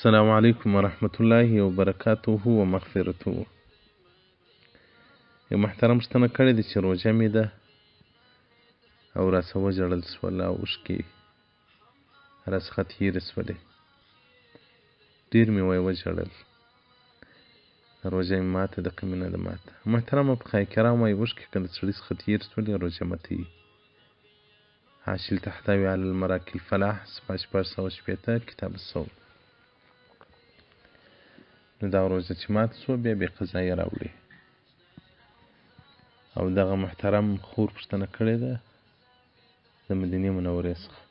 السلام علیکم ورحمة الله وبرکاته ومغفرته. یو محترم پوښتنه کړې ده چې روژه مې ده او راڅه وژړل شول او اوښکې راڅخه تېرې شولې، ډېر مې وژړل، روژه مې ماته ده که مې نه ده ماته. محترمه فقهای کرام وایي اوښکې که د سړي څخه تېرې شولې روژه ماته وي. حاصل تحتوي علی المراکل فلاح صفحه 660 کتاب الصوم. نو دا روژه چې ماته شوه بیا بې قضایي راوړي. او دغه محترم خور پوښتنه کړې ده د مدینې منورې څخه.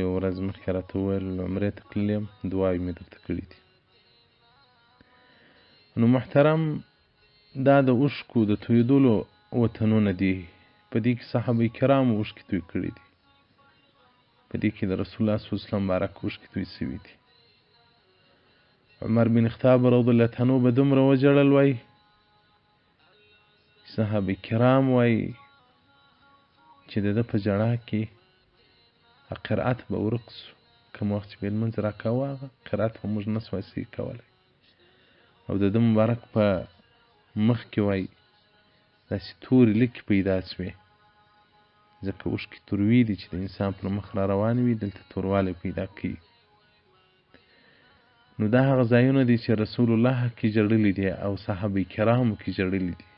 یوه ورځ مخکې راته وویل عمرې ته تللی یم، دعاوې مې درته کړي دي. نو محترم دا د اوښکو د تویېدلو وطنونه دي. په دې کې صحابه کرامو اوښکې توی کړي دي، په دې کې د رسول الله صلی الله علیه وسلم مبارک اوښکې توی شوي دي. عمر بن خطاب رضی الله عنه به دومره وژړل، وایي صحابه کرام وایي چې د ده په ژړا کې قرأت به ورک سو. کوم وخت چې به لمونځ راکاوه هغه قرأت به موږ نه سوای صحیح کولی. او د ده مبارک په مخ کې وایي داسې تورې لیکې پیدا سوې، ځکه اوښکې تروي دي چې د انسان پر مخ را روانې وي دلته توروالی پیدا کوي. نو دا هغه ځایونه دي چې رسول الله کې ژړلي دي او صحابه کرامو کې ژړلي دي.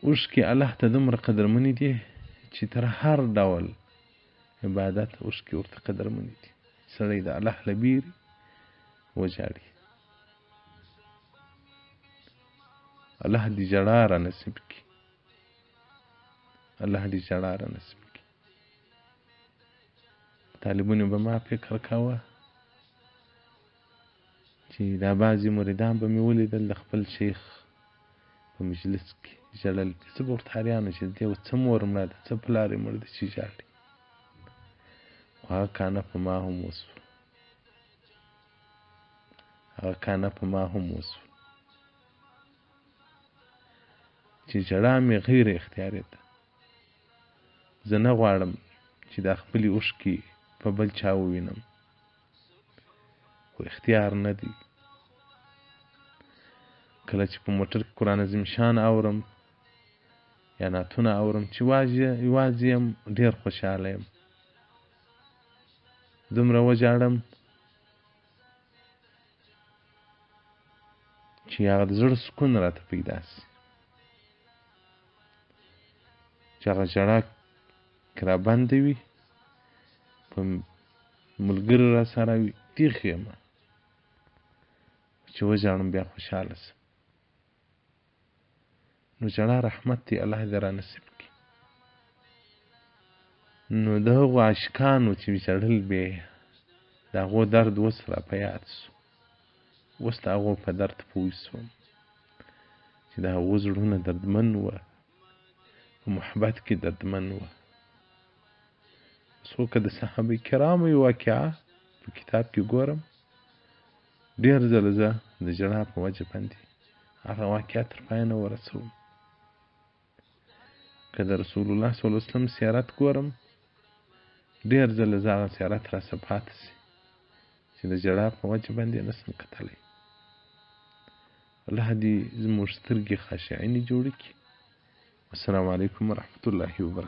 اوښکې الله ته دومره قدرمنې دي چې تر هر ډول عبادت اوښکې ورته قدرمنې دي. سړی د الله له بیرې وژاړي. الله دې ژړا را نصیب کړي، الله دې ژړا را نصیب کړي. طالبونو به ما فکر کاوه چې دا بعضې مریدان به مې ولیدل د خپل شیخ په مجلس کې ژړل. څه به ورته حیران وو چې دې څه مور مړه ده، څه پلار یې مړ دی چې ژاړي. خو هغه کانه په ما هم وسو، هغه کانه په ما هم وسو چې ژړا مې غیر اختیاري ده. زه نه غواړم چې دا خپلې اوښکې په بل چا ووینم، خو اختیار نه دی. کله چې په موټر کې قرآن عظیم شان اورم یا نعتونه اورم چې یوازې یم ډېر خوشحاله یم. دومره وژاړم چې هغه د زړه سکون راته پیدا سي، چې هغه ژړا که را بنده وي په ملګرو را سره وي تیښ یم، چې وژاړم بیا خوشحاله سم. نو ژړا رحمت دی، الله دې را نصیب کړي. نو د هغو عاشقانو چې ژړل بې د هغو درد اوس را په یاد سو، اوس د هغو په درد پوه سوم چې د هغو زړونه دردمن وه، په محبت کې دردمن وه. څو که د صحابه کرامو یو واقعه په کتاب کې ګورم، ډېر ځله زه د ژړا په وجه باندې هغه واقعه تر پایه نه ورسوم. که د رسول الله صلی الله علیه وسلم سیارت ګورم، ډېر ځله زه هغه سیارت راڅه پاته سي چې د ژړا په وجه باندې نسم کتلی. الله دې زموږ سترګې خاشعینې جوړې کړي. السلام علیکم ورحمة الله وبرکاته.